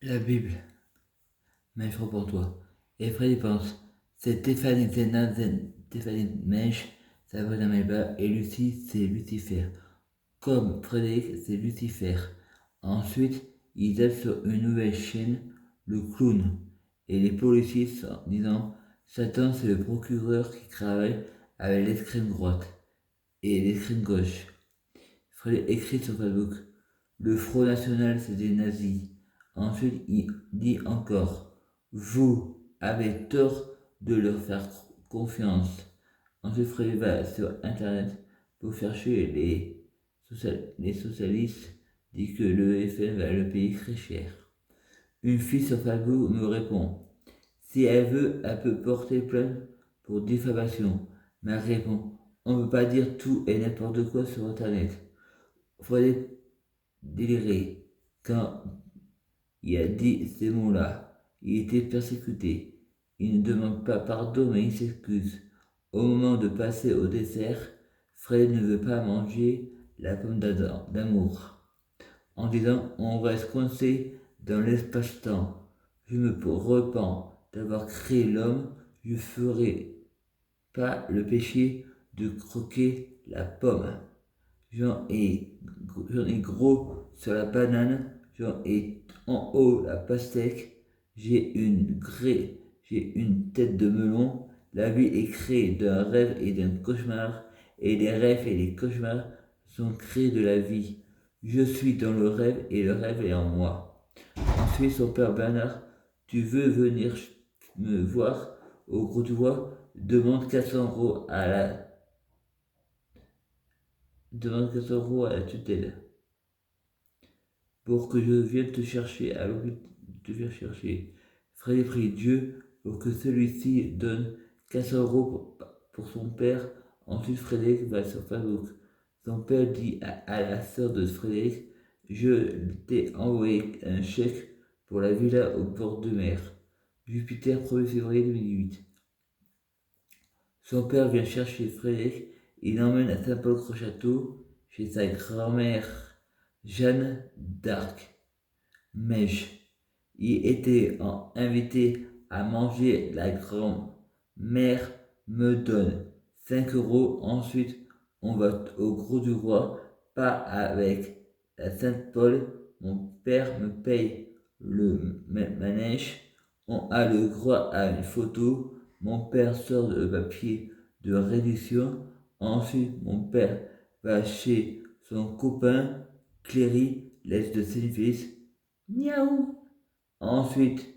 La Bible, Maître pour toi. Et Freddy pense, c'est Stéphanie Zena, Stéphanie Mèche, Sabrina Melba, et Lucie, c'est Lucifer. Comme Frédéric, c'est Lucifer. Ensuite, ils aident sur une nouvelle chaîne, le clown. Et les policiers en disant, Satan, c'est le procureur qui travaille avec l'extrême droite et l'extrême gauche. Frédéric écrit sur Facebook, le Front National, c'est des nazis. Ensuite, il dit encore, vous avez tort de leur faire confiance. Ensuite, Frédéric va sur Internet pour chercher les socialistes, dit que le FN va le payer très cher. Une fille sur Facebook me répond, si elle veut, elle peut porter plainte pour diffamation. Mais elle répond, on ne peut pas dire tout et n'importe quoi sur Internet. Frédéric délirer quand il a dit ces mots-là. Il était persécuté. Il ne demande pas pardon, mais il s'excuse. Au moment de passer au dessert, Fred ne veut pas manger la pomme d'amour. En disant, on reste coincé dans l'espace-temps. Je me repens d'avoir créé l'homme. Je ferai pas le péché de croquer la pomme. J'en ai gros sur la banane, j'en ai en haut la pastèque, j'ai une tête de melon. La vie est créée d'un rêve et d'un cauchemar, et les rêves et les cauchemars sont créés de la vie. Je suis dans le rêve et le rêve est en moi. Ensuite, son père Bernard, tu veux venir me voir au gros doigt, demande 400 € à la demande 400 € à la tutelle pour que je vienne te chercher à te faire chercher. Freddy prie Dieu pour que celui-ci donne 400 € pour son père. Ensuite, Frédéric va sur Facebook. Son père dit à la sœur de Frédéric, je t'ai envoyé un chèque pour la villa au bord de mer. Jupiter, 1er février 2008. Son père vient chercher Frédéric, il l'emmène à Saint-Paul-Croix-Château chez sa grand-mère Jeanne d'Arc. Mèche. Il était invité à manger. La grand-mère me donne 5 €. Ensuite, on va au Gros du Roi, pas avec la Sainte-Paul. Mon père me paye le manège. On a le droit à une photo. Mon père sort le papier de réduction. Ensuite, mon père va chez son copain Cléry, l'est de Saint-Félix. Miaou. Ensuite,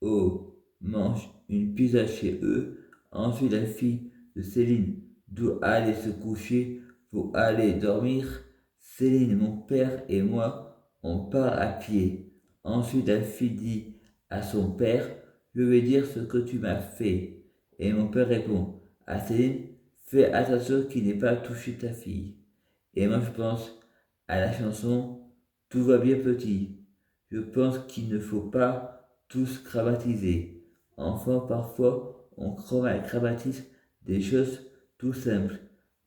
on mange une pizza chez eux. Ensuite, la fille de Céline doit aller se coucher pour aller dormir. Céline, mon père et moi, on part à pied. Ensuite, la fille dit à son père, je vais dire ce que tu m'as fait. Et mon père répond à Céline, fais attention qu'il n'ait pas touché ta fille. Et moi, je pense à la chanson Tout va bien petit. Je pense qu'il ne faut pas tous cravatiser. Enfin, parfois, on cravatise des choses tout simples.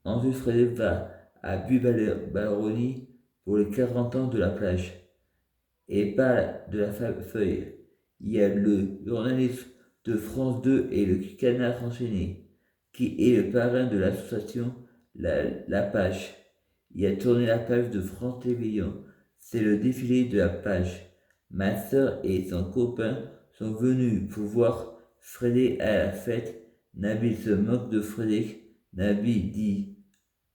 Ensuite, Frédéric va à Bubaloni pour les 40 ans de la plage et pas de la feuille. Il y a le journaliste de France 2 et le canard enchaîné, qui est le parrain de l'association la Page. Il a tourné la page de France Télévisions. C'est le défilé de la page. Ma soeur et son copain sont venus pour voir Frédéric à la fête. Nabil se moque de Frédéric. Nabil dit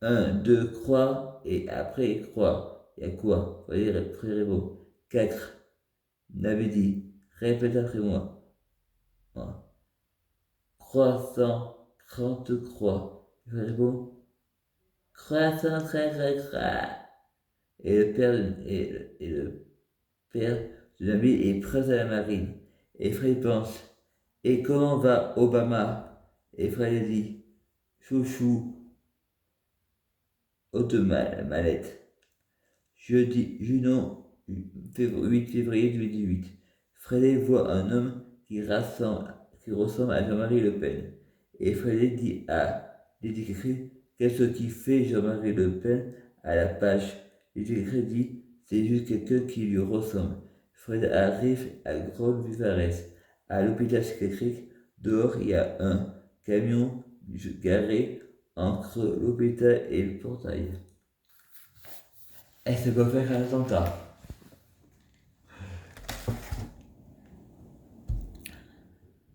un, deux, croix, et après croix. Il y a quoi? Frérot. 4. Nabil dit, répète après moi. Croissant, 30 croix. Frérot. Croissant, très, très, très. Et le père de Nabil est prêt à la marine. Et Fred pense, et comment va Obama? Et Fred dit, chouchou, mallette. Jeudi, Junon, 8 février 2018. Frédéric voit un homme qui ressemble à Jean-Marie Le Pen. Et Frédéric dit à l'étiqueté, qu'est-ce qui fait Jean-Marie Le Pen à la page? L'étiqueté dit, c'est juste quelqu'un qui lui ressemble. Fred arrive à Grande Vivares. À l'hôpital psychiatrique, dehors, il y a un camion garé entre l'hôpital et le portail. Et ça peut faire un attentat.